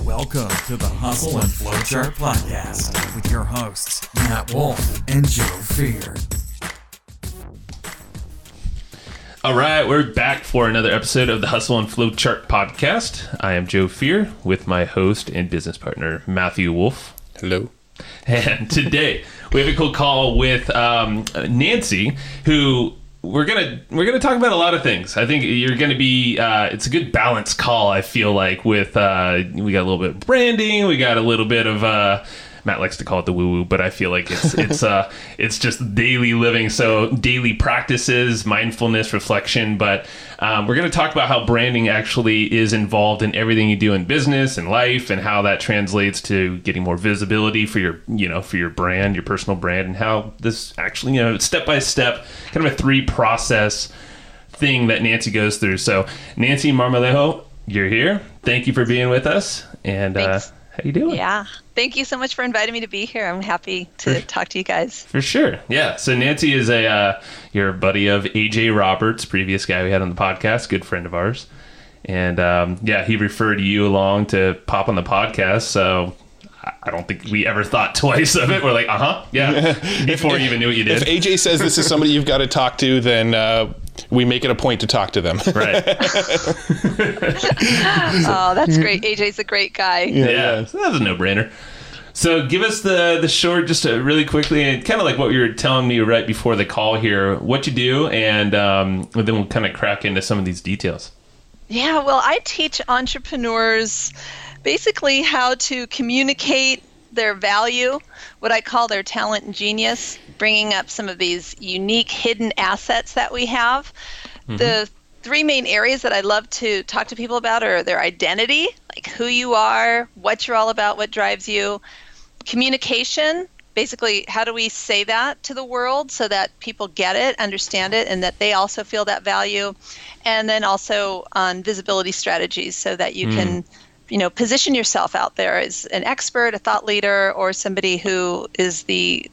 Welcome to the Hustle and Flowchart Podcast with your hosts, Matt Wolf and Joe Fear. All right, we're back for another episode of the Hustle and Flowchart Podcast. I am Joe Fear with my host and business partner, Matthew Wolf. Hello. And today we have a cool call with Nancy, who we're gonna talk about a lot of things. I think you're gonna be. It's a good balance call. I feel like with we got a little bit of branding, we got a little bit of. Matt likes to call it the woo-woo, but I feel like it's just daily living. So daily practices, mindfulness, reflection. But we're going to talk about how branding actually is involved in everything you do in business and life, and how that translates to getting more visibility for your brand, your personal brand, and how this actually, step by step, kind of a 3-process thing that Nancy goes through. So Nancy Marmalejo, you're here. Thank you for being with us. And Thanks. How you doing? Yeah. Thank you so much for inviting me to be here. I'm happy to talk to you guys. For sure. Yeah. So Nancy is you're a buddy of AJ Roberts, previous guy we had on the podcast, good friend of ours. And he referred you along to pop on the podcast. So I don't think we ever thought twice of it. We're like, yeah. Before you even knew what you did. If AJ says this is somebody you've got to talk to, then we make it a point to talk to them. Right. Oh, that's great. AJ's a great guy. Yeah. So that was a no-brainer. So give us the short, just really quickly, and kind of like what you were telling me right before the call here, what you do, and then we'll kind of crack into some of these details. Yeah, well, I teach entrepreneurs basically how to communicate their value, what I call their talent and genius, bringing up some of these unique hidden assets that we have. Mm-hmm. The 3 main areas that I love to talk to people about are their identity, like who you are, what you're all about, what drives you. Communication, basically, how do we say that to the world so that people get it, understand it, and that they also feel that value. And then also on visibility strategies so that you can position yourself out there as an expert, a thought leader, or somebody who is the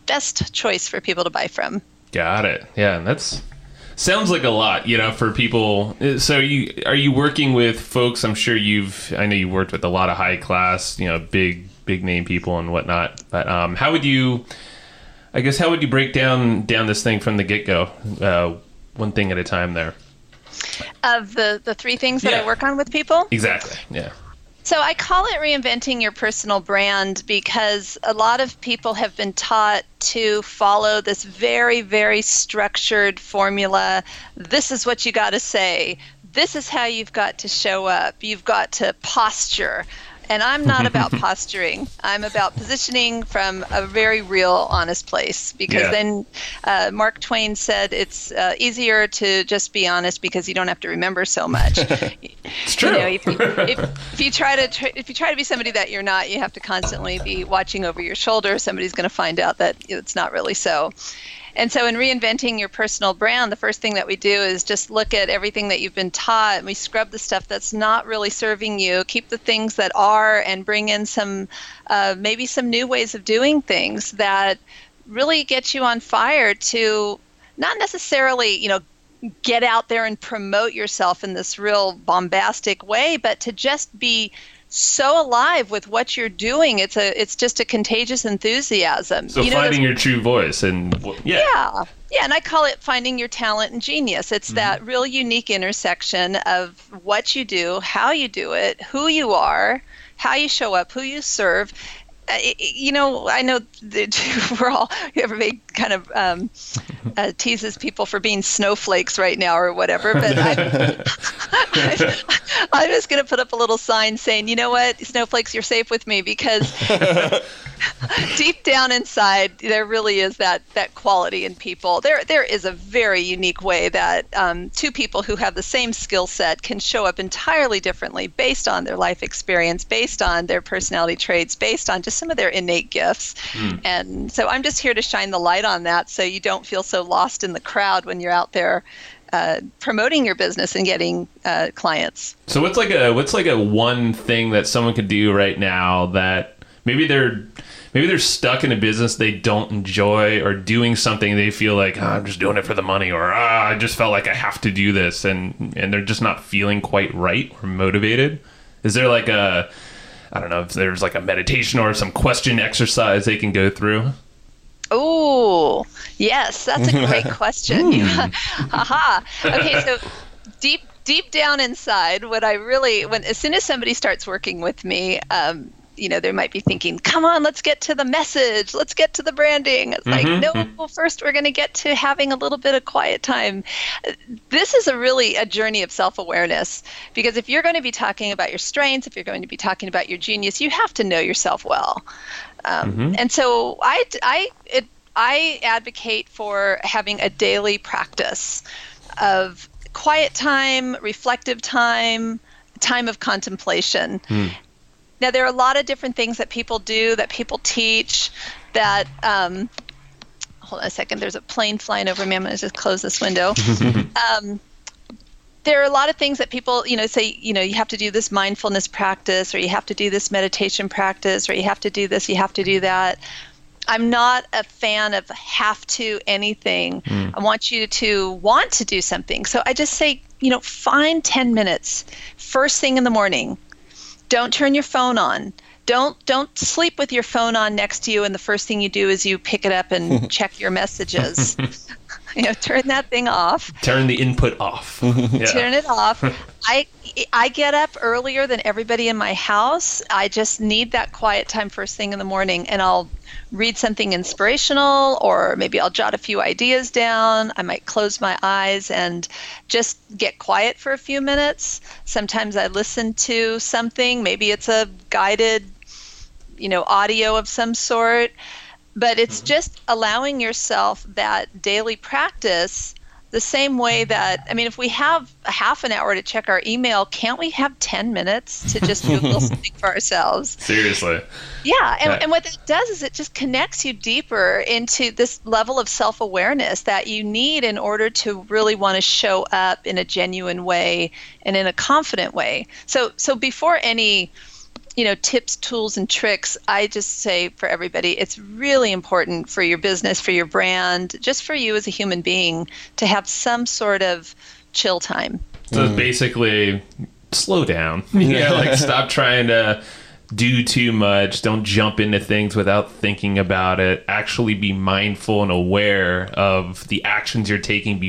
best choice for people to buy from. Got it. Yeah, and that's sounds like a lot, for people. So are you working with folks? I know you worked with a lot of high class, big name people and whatnot. But how would you break down this thing from the get-go, one thing at a time there? Of the 3 things that I work on with people? Exactly, yeah. So I call it reinventing your personal brand because a lot of people have been taught to follow this very, very structured formula. This is what you got to say. This is how you've got to show up. You've got to posture. And I'm not about posturing. I'm about positioning from a very real, honest place. Because then Mark Twain said it's easier to just be honest because you don't have to remember so much. It's true. If you try to be somebody that you're not, you have to constantly be watching over your shoulder. Somebody's going to find out that it's not really so. And so in reinventing your personal brand, the first thing that we do is just look at everything that you've been taught, and we scrub the stuff that's not really serving you, keep the things that are, and bring in some maybe some new ways of doing things that really get you on fire to not necessarily, get out there and promote yourself in this real bombastic way, but to just be so alive with what you're doing. It's just a contagious enthusiasm. So finding your true voice and yeah, and I call it finding your talent and genius. It's that real unique intersection of what you do, how you do it, who you are, how you show up, who you serve. I know that everybody kind of teases people for being snowflakes right now or whatever, but I'm just going to put up a little sign saying, you know what, snowflakes, you're safe with me, because deep down inside, there really is that quality in people. There is a very unique way that 2 people who have the same skill set can show up entirely differently based on their life experience, based on their personality traits, based on just some of their innate gifts. And so I'm just here to shine the light on that so you don't feel so lost in the crowd when you're out there promoting your business and getting clients. So what's like a one thing that someone could do right now that maybe they're stuck in a business they don't enjoy, or doing something they feel like, I'm just doing it for the money, or I just felt like I have to do this, and they're just not feeling quite right or motivated? Is there like I don't know if there's like a meditation or some question exercise they can go through? Oh, yes, that's a great question. Haha. Okay, so deep down inside, as soon as somebody starts working with me, they might be thinking, come on, let's get to the message. Let's get to the branding. It's like, no, first we're going to get to having a little bit of quiet time. This is a journey of self-awareness, because if you're going to be talking about your strengths, if you're going to be talking about your genius, you have to know yourself well. And so I advocate for having a daily practice of quiet time, reflective time, time of contemplation. Now, there are a lot of different things that people do, that people teach, that, hold on a second, there's a plane flying over me. I'm going to just close this window. There are a lot of things that people, say, you have to do this mindfulness practice, or you have to do this meditation practice, or you have to do this, you have to do that. I'm not a fan of have to anything. I want you to want to do something. So I just say, find 10 minutes first thing in the morning. Don't turn your phone on. Don't sleep with your phone on next to you, and the first thing you do is you pick it up and check your messages. Turn that thing off. Turn the input off. Yeah. Turn it off. I get up earlier than everybody in my house. I just need that quiet time first thing in the morning, and I'll read something inspirational, or maybe I'll jot a few ideas down. I might close my eyes and just get quiet for a few minutes. Sometimes I listen to something. Maybe it's a guided, audio of some sort. But it's just allowing yourself that daily practice, the same way that, if we have a half an hour to check our email, can't we have 10 minutes to just Google something for ourselves? Seriously. Yeah, and what that does is it just connects you deeper into this level of self-awareness that you need in order to really want to show up in a genuine way and in a confident way. So before any tips, tools, and tricks, I just say for everybody, it's really important for your business, for your brand, just for you as a human being, to have some sort of chill time. So basically, slow down. Stop trying to do too much. Don't jump into things without thinking about it. Actually be mindful and aware of the actions you're taking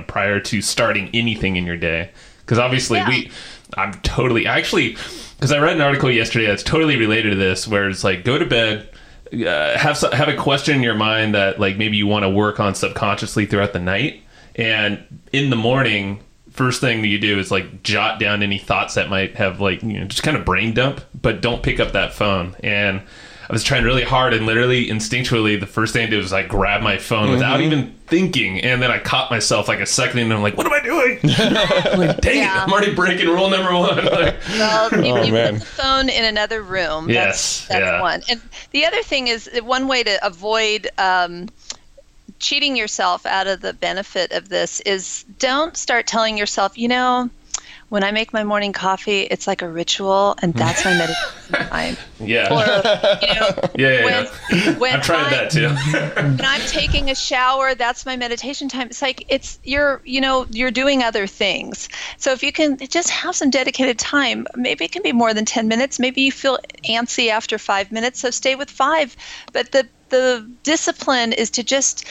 prior to starting anything in your day. Because obviously because I read an article yesterday that's totally related to this, where it's like, go to bed, have a question in your mind that maybe you want to work on subconsciously throughout the night, and in the morning, first thing that you do is jot down any thoughts that might have just kind of brain dump, but don't pick up that phone. And I was trying really hard, and literally instinctually, the first thing I did was grab my phone without even thinking, and then I caught myself a second, and I'm like, what am I doing? Dang it, I'm already breaking rule number one. You put the phone in another room. That's one. And the other thing is, one way to avoid cheating yourself out of the benefit of this is, don't start telling yourself, when I make my morning coffee, it's like a ritual, and that's my meditation time. Yeah. Or, when I've tried that too. When I'm taking a shower, that's my meditation time. It's you're doing other things. So if you can just have some dedicated time, maybe it can be more than 10 minutes. Maybe you feel antsy after 5 minutes, so stay with 5. But the discipline is to just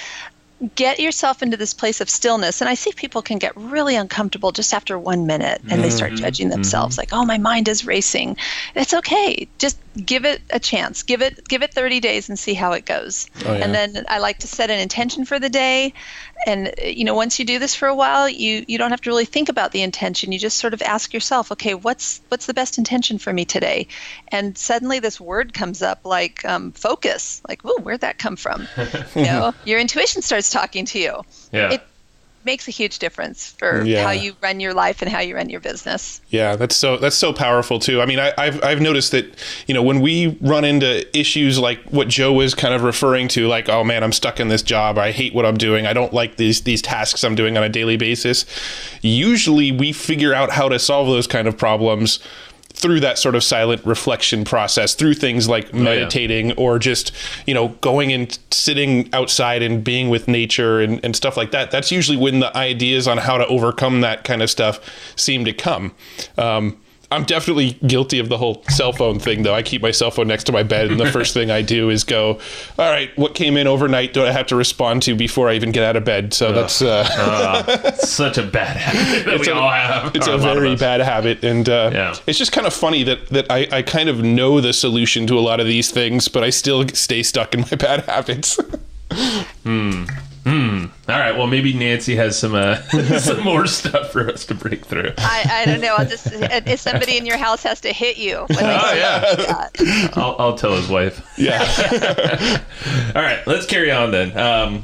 get yourself into this place of stillness. And I see people can get really uncomfortable just after 1 minute, and they start judging themselves oh, my mind is racing. It's okay. Just give it a chance. Give it 30 days and see how it goes. Oh, yeah. And then I like to set an intention for the day. And, once you do this for a while, you don't have to really think about the intention. You just sort of ask yourself, okay, what's the best intention for me today? And suddenly this word comes up focus. Whoa, where'd that come from? Your intuition starts talking to you. Yeah. It makes a huge difference for how you run your life and how you run your business. Yeah, that's so powerful too. I've noticed that, when we run into issues like what Joe was kind of referring to, oh man, I'm stuck in this job. I hate what I'm doing. I don't like these tasks I'm doing on a daily basis. Usually we figure out how to solve those kind of problems through that sort of silent reflection process, through things like meditating or just, going and sitting outside and being with nature and stuff like that. That's usually when the ideas on how to overcome that kind of stuff seem to come. I'm definitely guilty of the whole cell phone thing, though. I keep my cell phone next to my bed, and the first thing I do is go, all right, what came in overnight do I have to respond to before I even get out of bed? So that's such a bad habit that we all have. It's a very bad habit, and it's just kind of funny that I kind of know the solution to a lot of these things, but I still stay stuck in my bad habits. All right. Well, maybe Nancy has some some more stuff for us to break through. I don't know. If somebody in your house has to hit you. I'll tell his wife. Yeah. All right. Let's carry on then.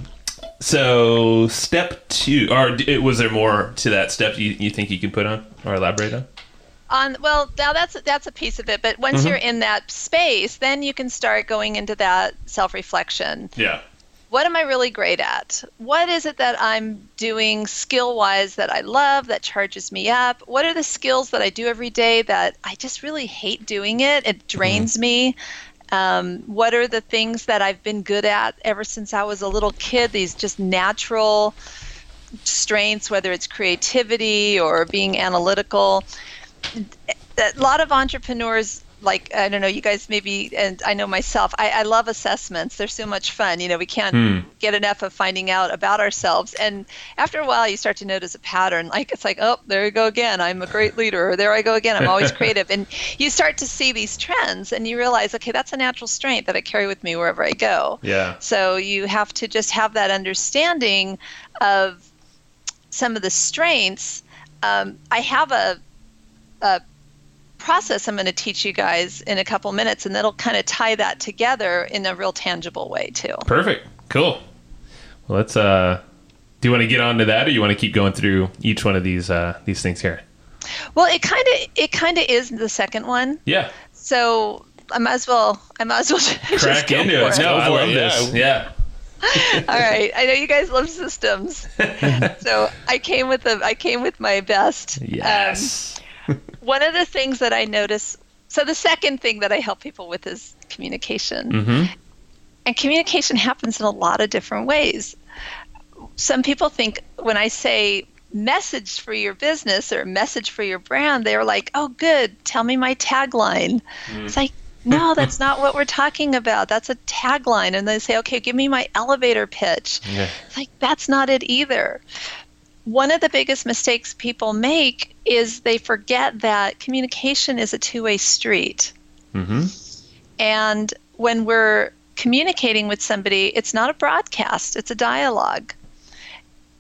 So step 2, or was there more to that step you think you can put on or elaborate on? Well, now that's a piece of it. But once you're in that space, then you can start going into that self-reflection. Yeah. What am I really great at? What is it that I'm doing skill-wise that I love, that charges me up? What are the skills that I do every day that I just really hate doing it? It drains me. What are the things that I've been good at ever since I was a little kid, these just natural strengths, whether it's creativity or being analytical? A lot of entrepreneurs, like, I don't know, you guys maybe, and I know myself, I love assessments. They're so much fun. We can't get enough of finding out about ourselves. And after a while, you start to notice a pattern. Like, it's like, oh, there you go again. I'm a great leader. Or there I go again. I'm always creative. And you start to see these trends and you realize, okay, that's a natural strength that I carry with me wherever I go. Yeah. So you have to just have that understanding of some of the strengths. I have a process I'm going to teach you guys in a couple minutes, and that'll kind of tie that together in a real tangible way too. Perfect. Cool. Well, let's do you want to get on to that, or you want to keep going through each one of these things here? Well, it kind of is the second one. Yeah. So I might as well crack into it. No, I love this. Yeah. All right. I know you guys love systems. So I came with my best. Yes. One of the things that I notice, so the second thing that I help people with is communication. Mm-hmm. And communication happens in a lot of different ways. Some people think when I say message for your business or message for your brand, they're like, oh, good, tell me my tagline. It's like, no, that's not what we're talking about. That's a tagline. And they say, okay, give me my elevator pitch. Yeah. It's like, that's not it either. One of the biggest mistakes people make is they forget that communication is a two-way street. Mm-hmm. And when we're communicating with somebody, it's not a broadcast, it's a dialogue.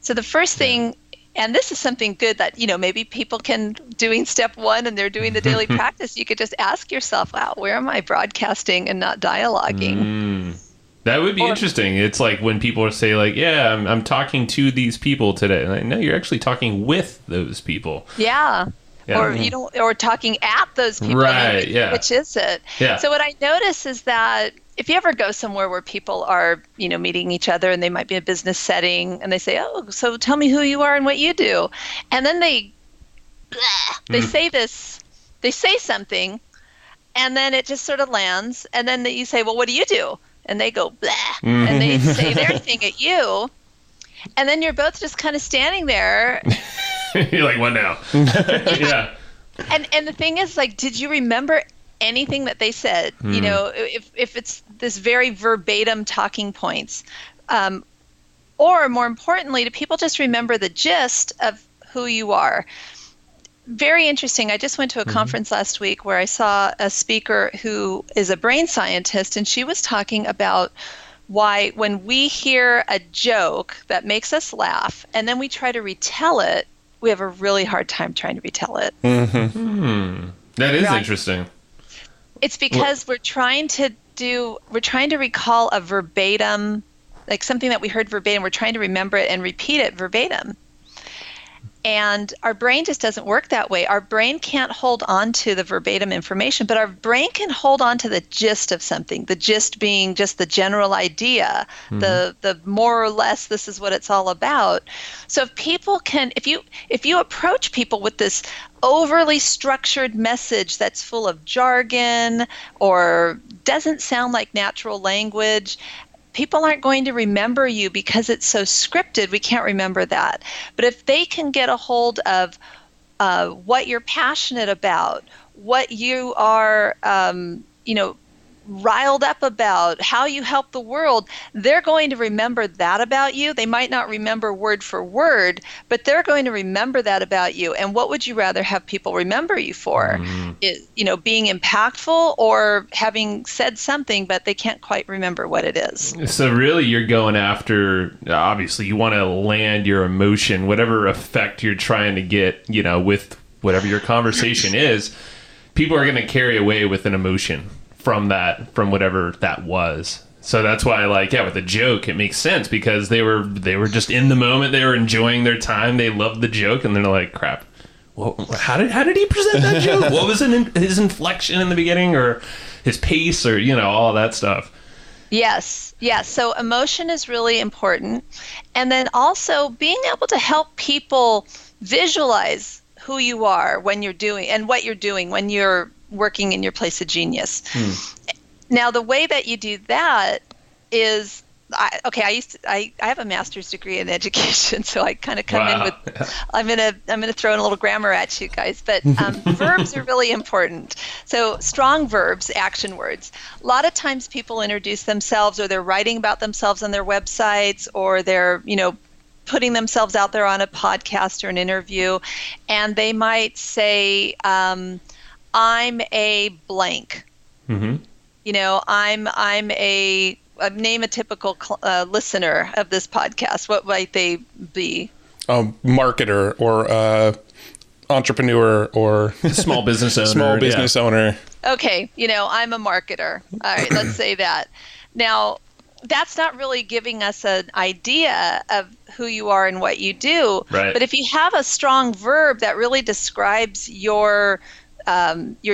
So the first thing, and this is something good that, maybe people can, doing step 1 and they're doing the daily practice, you could just ask yourself, wow, where am I broadcasting and not dialoguing? That would be interesting. It's like when people say like, yeah, I'm talking to these people today. And I know you're actually talking with those people. Yeah. Or or talking at those people. Right. Which is it? Yeah. So what I notice is that if you ever go somewhere where people are, meeting each other and they might be in a business setting and they say, oh, so tell me who you are and what you do. And then they say something and then it just sort of lands. And then you say, well, what do you do? And they go, blah, and they say their thing at you. And then you're both just kind of standing there. You're like, what now? Yeah. And the thing is, like, did you remember anything that they said? If it's this very verbatim talking points, or more importantly, do people just remember the gist of who you are? Very interesting. I just went to a conference last week where I saw a speaker who is a brain scientist, and she was talking about why when we hear a joke that makes us laugh and then we try to retell it, we have a really hard time trying to retell it. That is interesting. It's because we're trying to recall a verbatim, like something that we heard verbatim. We're trying to remember it and repeat it verbatim. And our brain just doesn't work that way. Our brain can't hold on to the verbatim information, but our brain can hold on to the gist of something, the gist being just the general idea, the more or less this is what it's all about. So if people can, if you approach people with this overly structured message that's full of jargon or doesn't sound like natural language, people aren't going to remember you because it's so scripted. We can't remember that. But if they can get a hold of what you're passionate about, what you are, riled up about, how you help the world, they're going to remember that about you. They might not remember word for word, but they're going to remember that about you. And what would you rather have people remember you for? Being impactful or having said something, but they can't quite remember what it is. So really you're going after, obviously you want to land your emotion, whatever effect you're trying to get, with whatever your conversation is, people are going to carry away with an emotion from whatever that was. So that's why, with a joke, it makes sense because they were just in the moment. They were enjoying their time. They loved the joke, and they're like, "Crap, well, how did he present that joke? What was his inflection in the beginning, or his pace, or all that stuff?" Yes. So emotion is really important, and then also being able to help people visualize who you are when you're doing and what you're doing when you're working in your place of genius. Now, the way that you do that is, I have a master's degree in education, so I kind of come in with, I'm gonna throw in a little grammar at you guys, but verbs are really important. So strong verbs, action words. A lot of times people introduce themselves, or they're writing about themselves on their websites, or they're, putting themselves out there on a podcast or an interview, and they might say, I'm a blank. I'm a name a typical listener of this podcast. What might they be? Marketer or entrepreneur or small business owner. Owner. Okay, I'm a marketer. All right, let's say that. Now, that's not really giving us an idea of who you are and what you do. Right. But if you have a strong verb that really describes your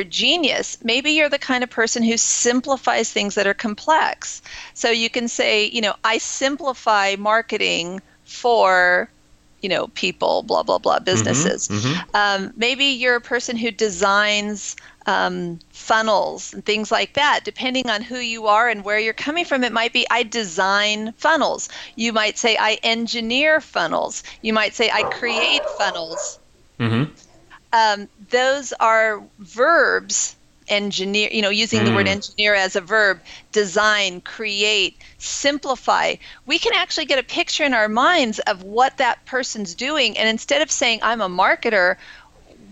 genius, maybe you're the kind of person who simplifies things that are complex. So you can say, I simplify marketing for, people, blah, blah, blah, businesses. Maybe you're a person who designs funnels and things like that. Depending on who you are and where you're coming from, it might be, I design funnels. You might say, I engineer funnels. You might say, I create funnels. Those are verbs. Engineer, using the word engineer as a verb, design, create, simplify. We can actually get a picture in our minds of what that person's doing. And instead of saying, I'm a marketer,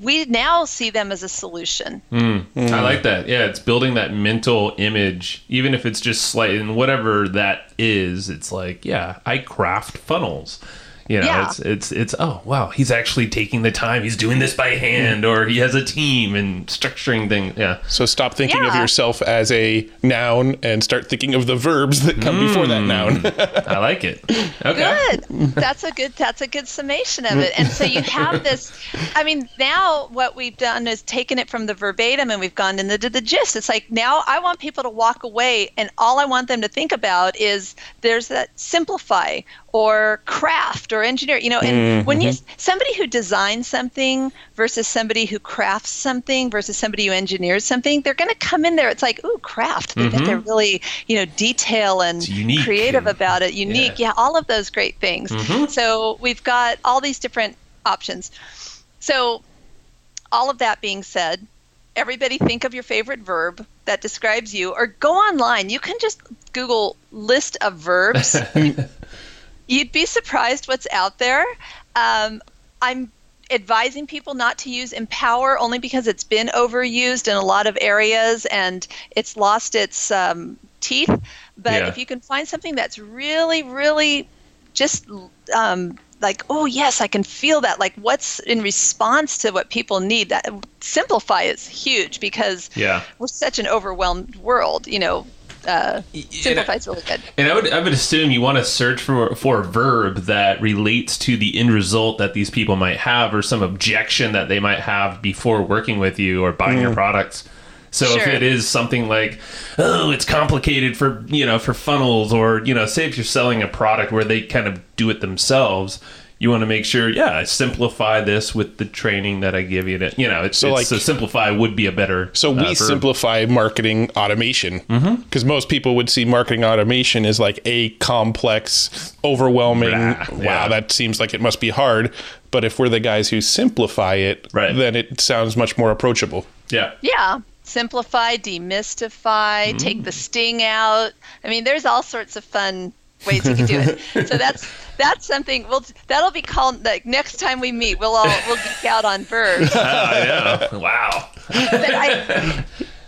we now see them as a solution. I like that. Yeah, it's building that mental image, even if it's just slight, and whatever that is, it's like, yeah, I craft funnels. It's oh wow, he's actually taking the time. He's doing this by hand, or he has a team and structuring things. Yeah. So stop thinking of yourself as a noun and start thinking of the verbs that come before that noun. I like it. Okay. Good. That's a good summation of it. And so you have this. I mean, now what we've done is taken it from the verbatim and we've gone into the gist. It's like, now I want people to walk away, and all I want them to think about is there's that simplify or craft or engineer, and when somebody who designs something versus somebody who crafts something versus somebody who engineers something, they're going to come in there. It's like, ooh, craft. They think they're really, detail and creative about it, unique. Yeah, all of those great things. So we've got all these different options. So all of that being said, everybody think of your favorite verb that describes you, or go online. You can just Google list of verbs. You'd be surprised what's out there. I'm advising people not to use empower only because it's been overused in a lot of areas and it's lost its teeth. But if you can find something that's really, really just like, oh, yes, I can feel that. Like, what's in response to what people need? That simplify is huge because we're such an overwhelmed world, simplify is really good. And I would assume you want to search for a verb that relates to the end result that these people might have, or some objection that they might have before working with you or buying your products. So if it is something like, oh, it's complicated for funnels, or, say if you're selling a product where they kind of do it themselves, you want to make sure, I simplify this with the training that I give you. So simplify would be a better. So we simplify marketing automation, because most people would see marketing automation as like a complex, overwhelming. Wow, that seems like it must be hard. But if we're the guys who simplify it, Right. then it sounds much more approachable. Yeah. Yeah. Simplify, demystify, take the sting out. I mean, there's all sorts of fun ways you can do it. So that's something. That'll be called, like, next time we meet. We'll geek out on verbs. I know. Wow. But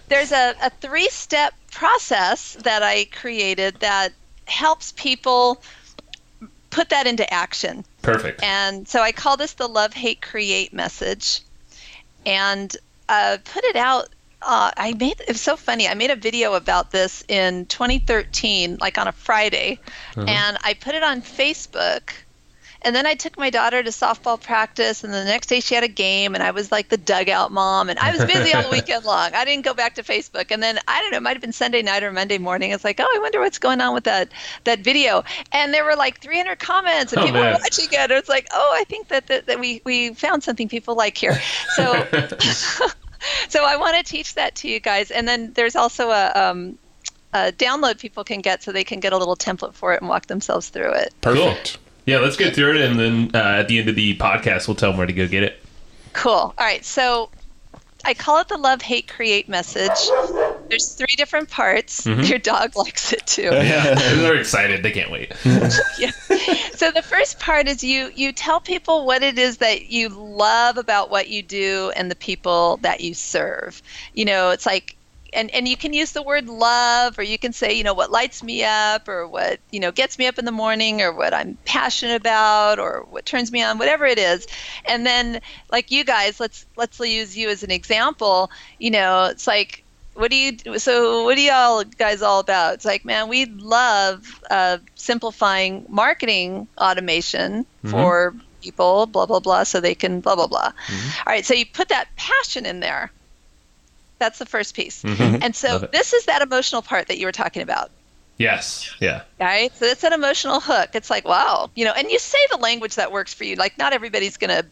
there's a 3-step process that I created that helps people put that into action. Perfect. And so I call this the love, hate, create message, and put it out. It was so funny. I made a video about this in 2013, like on a Friday, and I put it on Facebook. And then I took my daughter to softball practice, and the next day she had a game, and I was like the dugout mom, and I was busy all weekend long. I didn't go back to Facebook. And then, I don't know, it might have been Sunday night or Monday morning. It's like, oh, I wonder what's going on with that video. And there were like 300 comments, and people were watching it. It's like, oh, I think that we found something people like here. So, so I want to teach that to you guys. And then there's also a download people can get, so they can get a little template for it and walk themselves through it. Perfect. Cool. Yeah, let's get through it, and then at the end of the podcast, we'll tell them where to go get it. Cool. All right. So I call it the love, hate, create message. There's 3 different parts. Your dog likes it too. Yeah, they're excited. They can't wait. Yeah. So the first part is you tell people what it is that you love about what you do and the people that you serve. You know, it's like, and you can use the word love, or you can say, you know, what lights me up, or what, you know, gets me up in the morning, or what I'm passionate about, or what turns me on, whatever it is. And then, like, you guys, let's use you as an example. You know, it's like, what are y'all guys all about? It's like, man, we love simplifying marketing automation for people, blah, blah, blah, so they can blah, blah, blah. All right, so you put that passion in there. That's the first piece. And so this is that emotional part that you were talking about. Yes. Yeah. All right. So it's an emotional hook. It's like, wow, you know, and you say the language that works for you. Like, not everybody's going to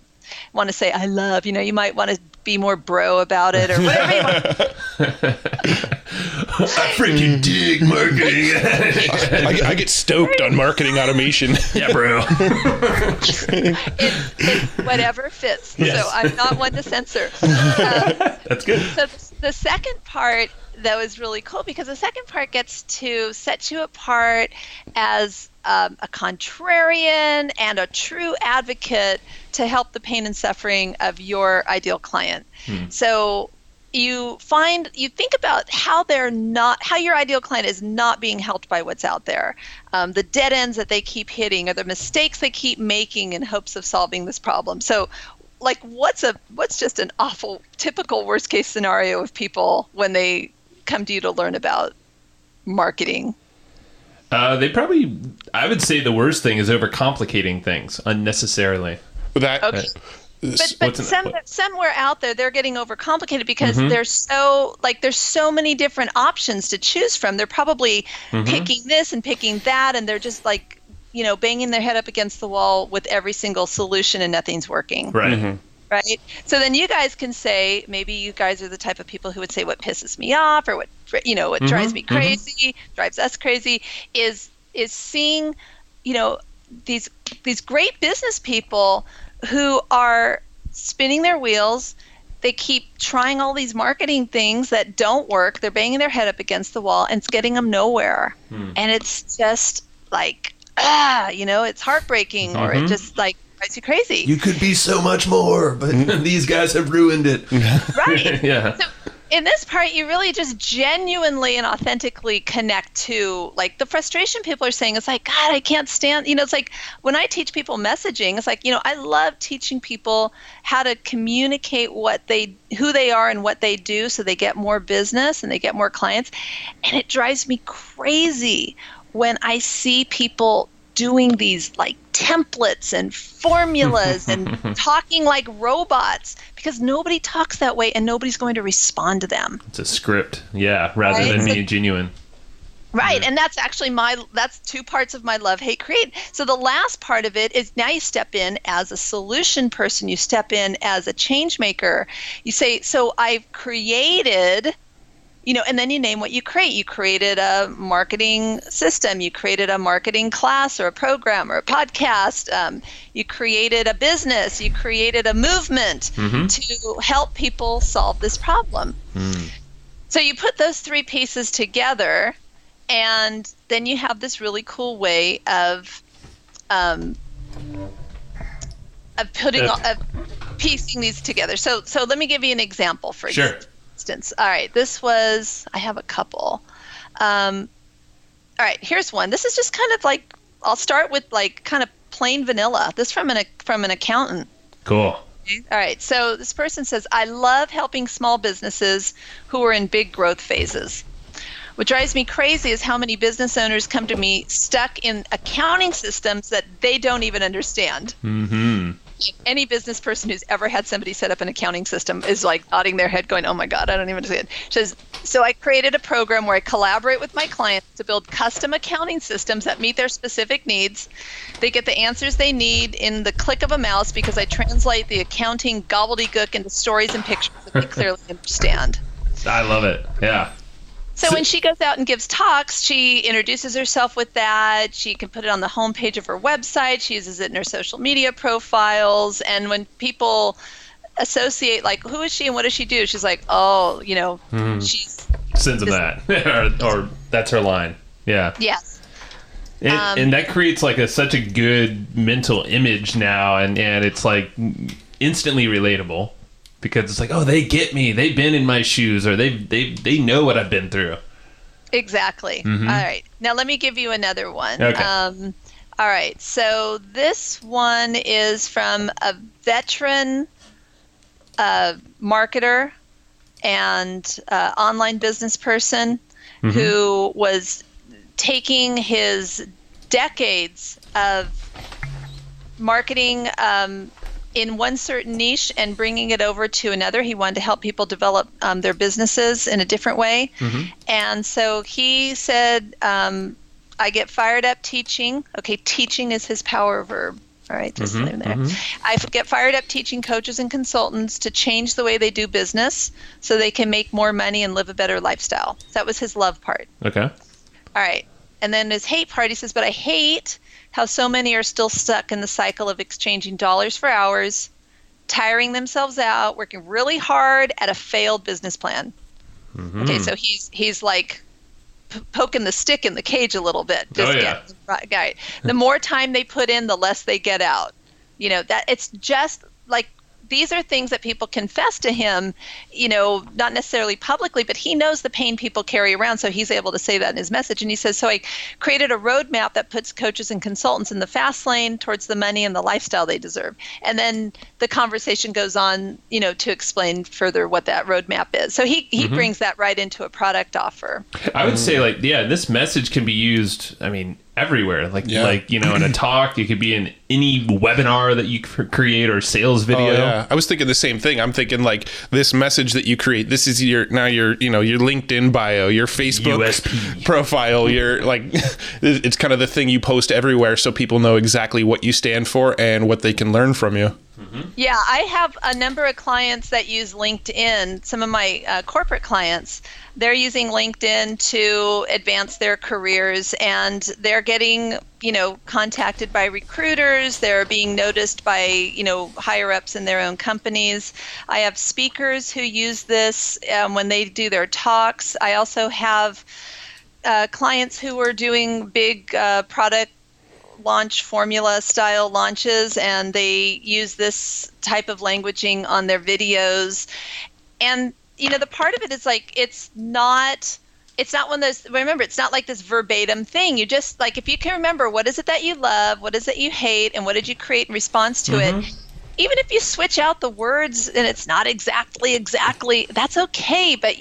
want to say, I love, you know, you might want to be more bro about it, or whatever you want. I freaking dig marketing. I get stoked on marketing automation. Yeah, bro. It's whatever fits. Yes. So I'm not one to censor. That's good. So the second part, that was really cool, because the second part gets to set you apart as a contrarian and a true advocate to help the pain and suffering of your ideal client. So you think about how your ideal client is not being helped by what's out there, the dead ends that they keep hitting, or the mistakes they keep making in hopes of solving this problem. So, like, what's just an awful, typical worst case scenario of people when they come to you to learn about marketing? I would say the worst thing is overcomplicating things unnecessarily. Okay. But somewhere out there, they're getting overcomplicated because there's so many different options to choose from. They're probably picking this and picking that, and they're just like, you know, banging their head up against the wall with every single solution, and nothing's working. Right. Right. So then you guys can say, maybe you guys are the type of people who would say, what pisses me off, or what drives me crazy, drives us crazy, is seeing, you know, these great business people who are spinning their wheels. They keep trying all these marketing things that don't work. They're banging their head up against the wall, and it's getting them nowhere. And it's just like, you know, it's heartbreaking, or it just like drives you crazy. You could be so much more, but these guys have ruined it. Right. Yeah. So in this part, you really just genuinely and authentically connect to, like, the frustration people are saying. It's like, God, I can't stand, you know, it's like when I teach people messaging, it's like, you know, I love teaching people how to communicate who they are and what they do, so they get more business and they get more clients. And it drives me crazy when I see people doing these like templates and formulas and talking like robots, because nobody talks that way and nobody's going to respond to them. It's a script, yeah, rather than being genuine. Right, and that's actually that's 2 parts of my love, hate, create. So the last part of it is, now you step in as a solution person, you step in as a change maker. You say, so I've created, and then you name what you create. You created a marketing system, you created a marketing class or a program or a podcast, you created a business, you created a movement to help people solve this problem. So you put those three pieces together, and then you have this really cool way of piecing these together. So let me give you an example for instance. All right, I have a couple. All right, here's one. This is just kind of like, I'll start with like kind of plain vanilla. This from an accountant. Cool. All right, so this person says, I love helping small businesses who are in big growth phases. What drives me crazy is how many business owners come to me stuck in accounting systems that they don't even understand. Any business person who's ever had somebody set up an accounting system is like nodding their head going, oh my God, I don't even understand. She says, so I created a program where I collaborate with my clients to build custom accounting systems that meet their specific needs. They get the answers they need in the click of a mouse because I translate the accounting gobbledygook into stories and pictures that they clearly understand. I love it. Yeah. So when she goes out and gives talks, she introduces herself with that. She can put it on the homepage of her website. She uses it in her social media profiles. And when people associate, like, who is she and what does she do? She's like, oh, she's... Sends them that. or that's her line. Yeah. Yes. And that creates like such a good mental image now. And it's like instantly relatable. Because it's like, oh, they get me. They've been in my shoes, or they know what I've been through. Exactly. All right. Now let me give you another one. Okay. All right. So this one is from a veteran marketer and online business person who was taking his decades of marketing in one certain niche and bringing it over to another. He wanted to help people develop their businesses in a different way. And so he said, I get fired up teaching. Okay, teaching is his power verb. All right, just leave it there. I get fired up teaching coaches and consultants to change the way they do business so they can make more money and live a better lifestyle. That was his love part. Okay. All right. And then his hate part, he says, but I hate how so many are still stuck in the cycle of exchanging dollars for hours, tiring themselves out, working really hard at a failed business plan. Okay, so he's like poking the stick in the cage a little bit. Right. The more time they put in, the less they get out. That it's just like, these are things that people confess to him, not necessarily publicly, but he knows the pain people carry around, so he's able to say that in his message. And he says, so I created a roadmap that puts coaches and consultants in the fast lane towards the money and the lifestyle they deserve. And then the conversation goes on, to explain further what that roadmap is. So he brings that right into a product offer. I would say, this message can be used, everywhere, in a talk. It could be in any webinar that you create or sales video. Oh, yeah. I was thinking the same thing. I'm thinking like this message that you create, this is your LinkedIn bio, your Facebook USP profile, your it's kind of the thing you post everywhere so people know exactly what you stand for and what they can learn from you. Yeah, I have a number of clients that use LinkedIn. Some of my corporate clients, they're using LinkedIn to advance their careers, and they're getting, contacted by recruiters. They're being noticed by, higher ups in their own companies. I have speakers who use this when they do their talks. I also have clients who are doing big product launch formula style launches, and they use this type of languaging on their videos. And the part of it is like, it's not one of those, remember, it's not like this verbatim thing. You just, like, if you can remember, what is it that you love, what is it you hate, and what did you create in response to it, even if you switch out the words and it's not exactly, that's okay. But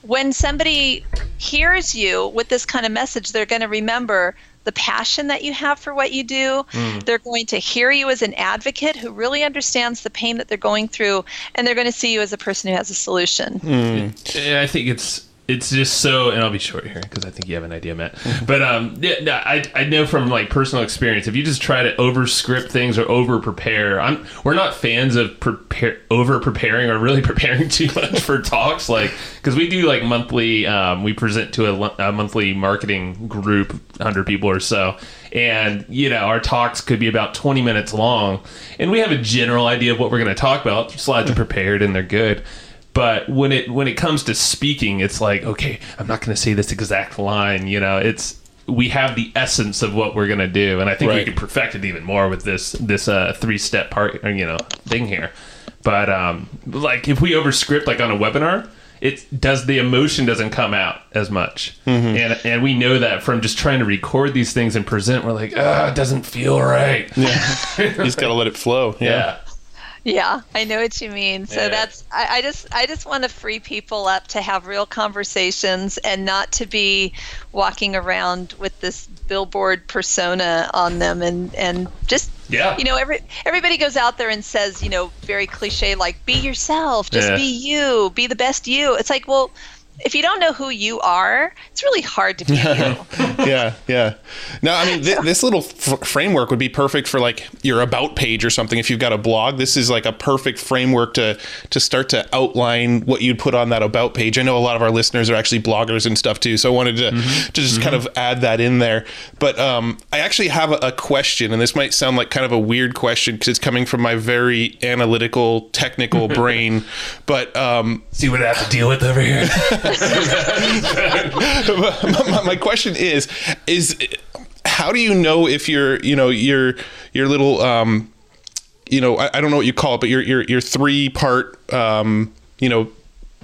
when somebody hears you with this kind of message, they're going to remember the passion that you have for what you do. They're going to hear you as an advocate who really understands the pain that they're going through, and they're going to see you as a person who has a solution. Yeah, I think it's it's just so, and I'll be short here because I think you have an idea, Matt. But yeah, no, I know from like personal experience, if you just try to over script things or over prepare, we're not fans of over preparing or really preparing too much for talks. Like, because we do like monthly, we present to a monthly marketing group, 100 people or so. And, you know, our talks could be about 20 minutes long. And we have a general idea of what we're going to talk about. Slides are prepared and they're good. But when it comes to speaking, it's like, okay, I'm not going to say this exact line. You know, we have the essence of what we're going to do, and I think we can perfect it even more with this 3-step part, thing here. But like if we overscript like on a webinar, the emotion doesn't come out as much, and we know that from just trying to record these things and present. We're like, it doesn't feel right. Yeah, you just got to let it flow. Yeah. Yeah, I know what you mean. So that's I just want to free people up to have real conversations and not to be walking around with this billboard persona on them and just everybody goes out there and says, very cliche, like, be yourself, just be you, be the best you. It's like, well, if you don't know who you are, it's really hard to be you. Yeah. No, I mean, this little framework would be perfect for like your about page or something. If you've got a blog, this is like a perfect framework to start to outline what you'd put on that about page. I know a lot of our listeners are actually bloggers and stuff too, so I wanted to just kind of add that in there. But I actually have a question, and this might sound like kind of a weird question because it's coming from my very analytical, technical brain. But see what I have to deal with over here. my question is how do you know if your little I don't know what you call it, but your 3-part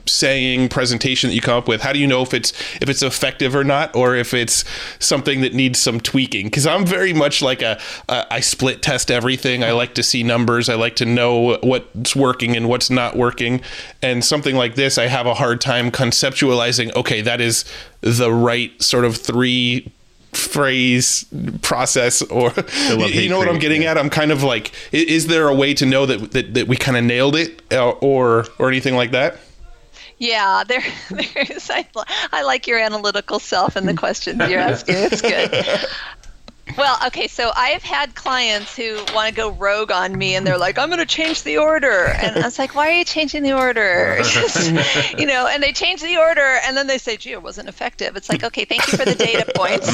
saying presentation that you come up with, how do you know if it's effective or not, or if it's something that needs some tweaking? Because I'm very much like I split test everything. I like to see numbers. I like to know what's working and what's not working. And something like this, I have a hard time conceptualizing, okay, that is the right sort of 3-phrase process, or you know what I'm getting at? I'm kind of like, is there a way to know that we kind of nailed it, or anything like that? Yeah, there is. I like your analytical self and the questions you're asking. It's good. Well, okay, so I've had clients who want to go rogue on me, and they're like, I'm going to change the order. And I was like, why are you changing the order? And they change the order, and then they say, gee, it wasn't effective. It's like, okay, thank you for the data points.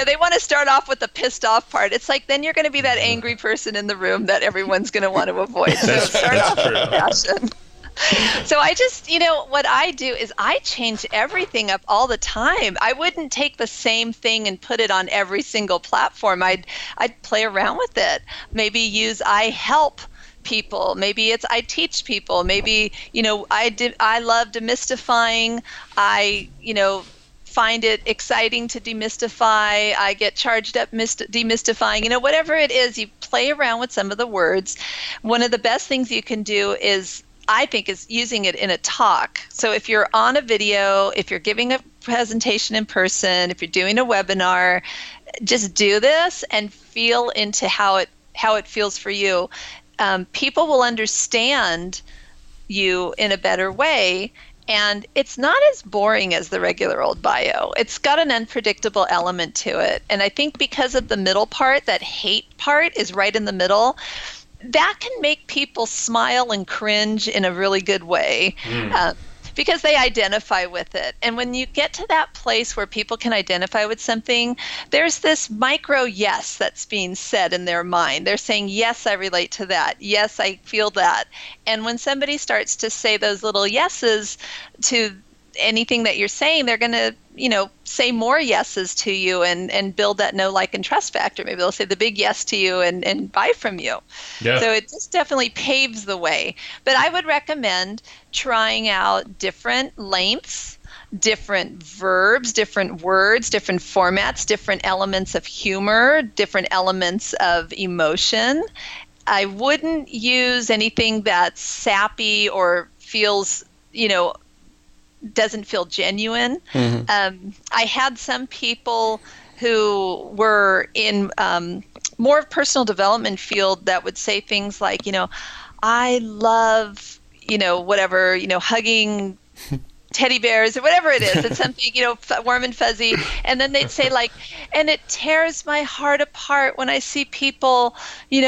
They want to start off with the pissed off part. It's like, then you're going to be that angry person in the room that everyone's going to want to avoid. So start off with passion. So I just, what I do is I change everything up all the time. I wouldn't take the same thing and put it on every single platform. I'd play around with it. Maybe use I help people. Maybe it's I teach people. Maybe, I love demystifying. I find it exciting to demystify. I get charged up demystifying. Whatever it is, you play around with some of the words. One of the best things you can do is using it in a talk. So if you're on a video, if you're giving a presentation in person, if you're doing a webinar, just do this and feel into how it feels for you. People will understand you in a better way, and it's not as boring as the regular old bio. It's got an unpredictable element to it. And I think because of the middle part, that hate part is right in the middle, that can make people smile and cringe in a really good way because they identify with it. And when you get to that place where people can identify with something, there's this micro yes that's being said in their mind. They're saying, yes, I relate to that. Yes, I feel that. And when somebody starts to say those little yeses to anything that you're saying, they're going to, say more yeses to you and build that know, like, and trust factor. Maybe they'll say the big yes to you and buy from you. Yeah. So it just definitely paves the way. But I would recommend trying out different lengths, different verbs, different words, different formats, different elements of humor, different elements of emotion. I wouldn't use anything that's sappy or feels, doesn't feel genuine. I had some people who were in more personal development field that would say things like, I love, whatever, hugging teddy bears or whatever it is. It's something, warm and fuzzy. And then they'd say like, and it tears my heart apart when I see people,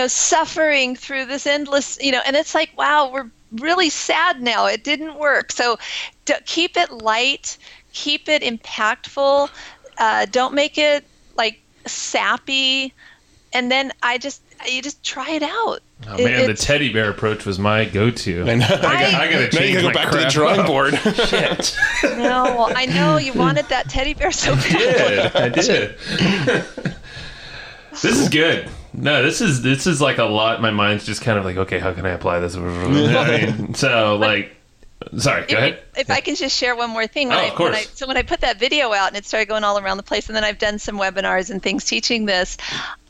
suffering through this endless, and it's like, wow, we're really sad now. It didn't work. So keep it light, keep it impactful. Don't make it like sappy. And then you just try it out. Oh man, the teddy bear approach was my go-to. I know. I gotta change. Now you gotta go back to the drawing board. Shit. No, I know you wanted that teddy bear so bad. I did. This is good. No, this is like a lot. My mind's just kind of like, okay, how can I apply this? Sorry, go ahead. If I can just share one more thing. Of course. When I put that video out and it started going all around the place, and then I've done some webinars and things teaching this,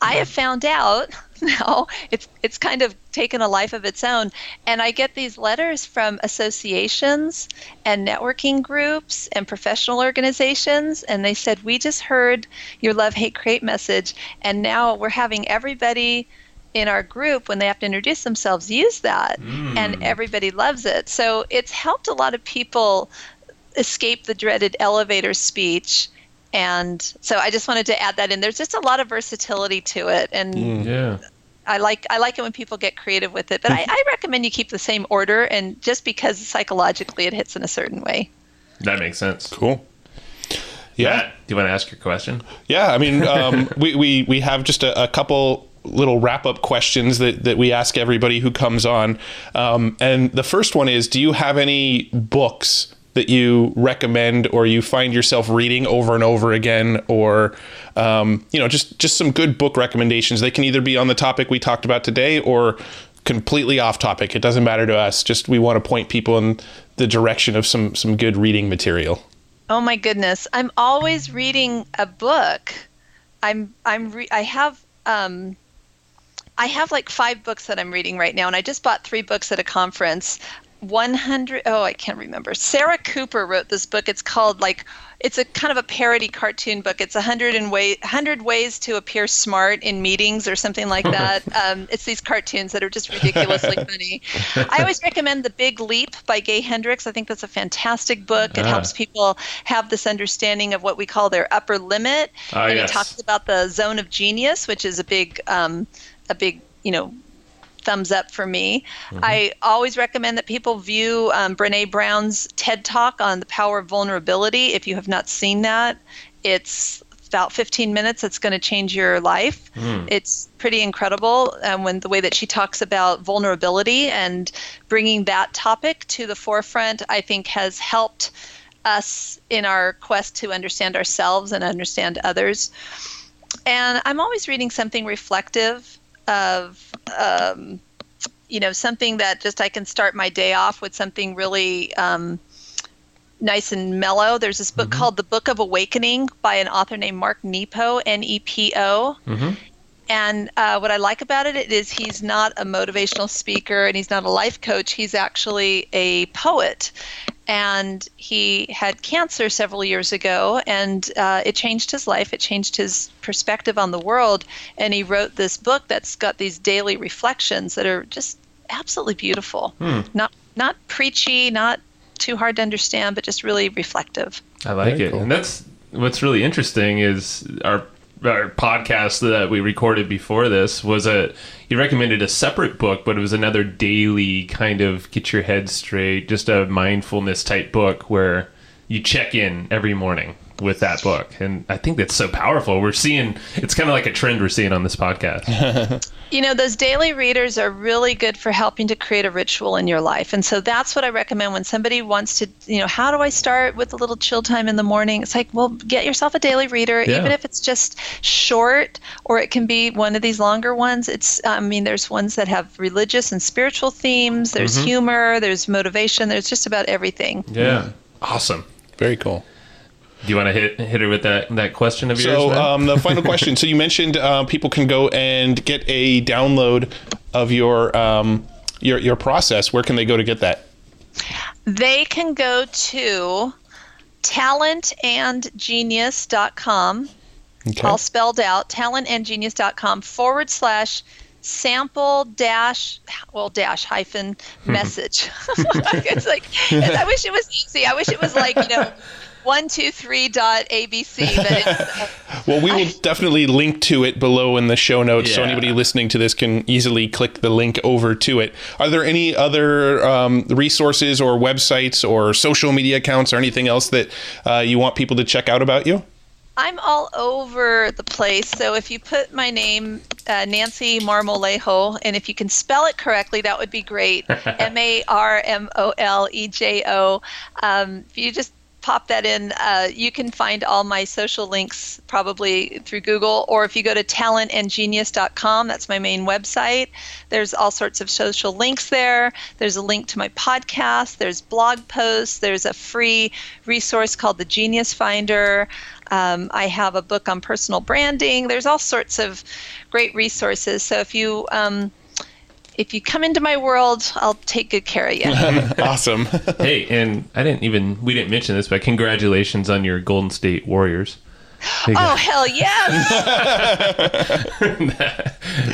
I have found out now it's kind of taken a life of its own. And I get these letters from associations and networking groups and professional organizations, and they said, we just heard your Love, Hate, Create message, and now we're having everybody in our group, when they have to introduce themselves, use that, and everybody loves it. So it's helped a lot of people escape the dreaded elevator speech. And so I just wanted to add that in. There's just a lot of versatility to it, and I like it when people get creative with it. But I recommend you keep the same order, and just because psychologically it hits in a certain way. That makes sense. Cool. Yeah. Matt, do you want to ask your question? Yeah, I mean, we have just a couple little wrap-up questions that we ask everybody who comes on. And the first one is, do you have any books that you recommend or you find yourself reading over and over again, or just some good book recommendations? They can either be on the topic we talked about today or completely off topic. It doesn't matter to us. Just we want to point people in the direction of some good reading material. Oh my goodness. I'm always reading a book. I have like 5 books that I'm reading right now, and I just bought 3 books at a conference. I can't remember. Sarah Cooper wrote this book. It's called it's a kind of a parody cartoon book. It's 100 Ways to Appear Smart in Meetings or something like that. It's these cartoons that are just ridiculously funny. I always recommend The Big Leap by Gay Hendricks. I think that's a fantastic book. It helps people have this understanding of what we call their upper limit. And yes. It talks about the zone of genius, which is a big thumbs up for me. I always recommend that people view Brene Brown's TED Talk on the power of vulnerability. If you have not seen that, it's about 15 minutes. It's going to change your life. It's pretty incredible when the way that she talks about vulnerability and bringing that topic to the forefront, I think has helped us in our quest to understand ourselves and understand others. And I'm always reading something reflective of something that just I can start my day off with something really nice and mellow. There's this book called The Book of Awakening by an author named Mark Nepo, Nepo. And what I like about it is he's not a motivational speaker and he's not a life coach. He's actually a poet. And he had cancer several years ago, and it changed his life. It changed his perspective on the world. And he wrote this book that's got these daily reflections that are just absolutely beautiful. Not preachy, not too hard to understand, but just really reflective. I like Very it. cool. And that's what's really interesting is our podcast that we recorded before this was you recommended a separate book, but it was another daily kind of get your head straight, just a mindfulness type book where you check in every morning with that book. And I think that's so powerful. We're seeing, it's kind of like a trend we're seeing on this podcast. Those daily readers are really good for helping to create a ritual in your life. And so that's what I recommend when somebody wants to, how do I start with a little chill time in the morning? It's like, well, get yourself a daily reader, even if it's just short, or it can be one of these longer ones. There's ones that have religious and spiritual themes. There's humor, there's motivation, there's just about everything. Yeah. Awesome. Very cool. Do you want to hit her with that question of yours? So the final question. So you mentioned people can go and get a download of your process. Where can they go to get that? They can go to talentandgenius.com, all spelled out, talentandgenius.com sample dash hyphen message. It's like, I wish it was easy. I wish it was like, 123.abc. But it's, well, we will definitely link to it below in the show notes, so anybody listening to this can easily click the link over to it. Are there any other resources or websites or social media accounts or anything else that you want people to check out about you? I'm all over the place. So if you put my name, Nancy Marmalejo, and if you can spell it correctly, that would be great. Marmolejo. If you just pop that in, you can find all my social links probably through Google, or if you go to talentandgenius.com, that's my main website. There's all sorts of social links there. There's a link to my podcast. There's blog posts. There's a free resource called the Genius Finder. I have a book on personal branding. There's all sorts of great resources. So if you come into my world, I'll take good care of you. Awesome. Hey, and we didn't mention this, but congratulations on your Golden State Warriors. Oh, hell yes!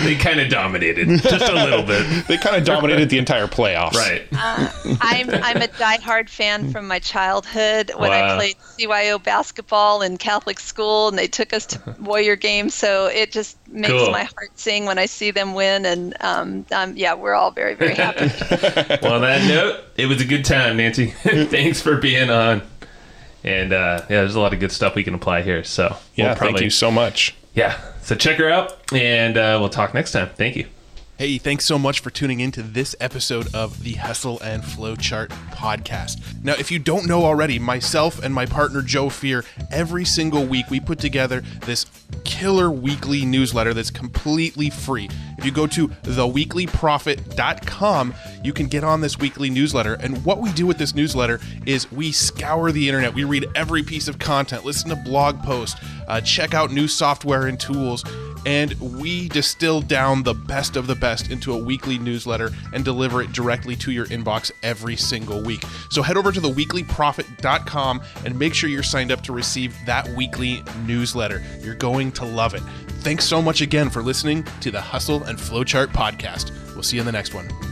They kind of dominated, just a little bit. They kind of dominated the entire playoffs. Right. I'm a diehard fan from my childhood when I played CYO basketball in Catholic school, and they took us to Warrior games. So it just makes my heart sing when I see them win, and we're all very, very happy. Well, on that note, it was a good time, Nancy. Thanks for being on. And there's a lot of good stuff we can apply here. So thank you so much. Yeah, so check her out, and we'll talk next time. Thank you. Hey, thanks so much for tuning into this episode of the Hustle and Flowchart podcast. Now, if you don't know already, myself and my partner Joe Fear, every single week we put together this killer weekly newsletter that's completely free. If you go to theweeklyprofit.com, you can get on this weekly newsletter. And what we do with this newsletter is we scour the internet. We read every piece of content, listen to blog posts, check out new software and tools, and we distill down the best of the best into a weekly newsletter and deliver it directly to your inbox every single week. So head over to theweeklyprofit.com and make sure you're signed up to receive that weekly newsletter. You're going to love it. Thanks so much again for listening to the Hustle and Flowchart podcast. We'll see you in the next one.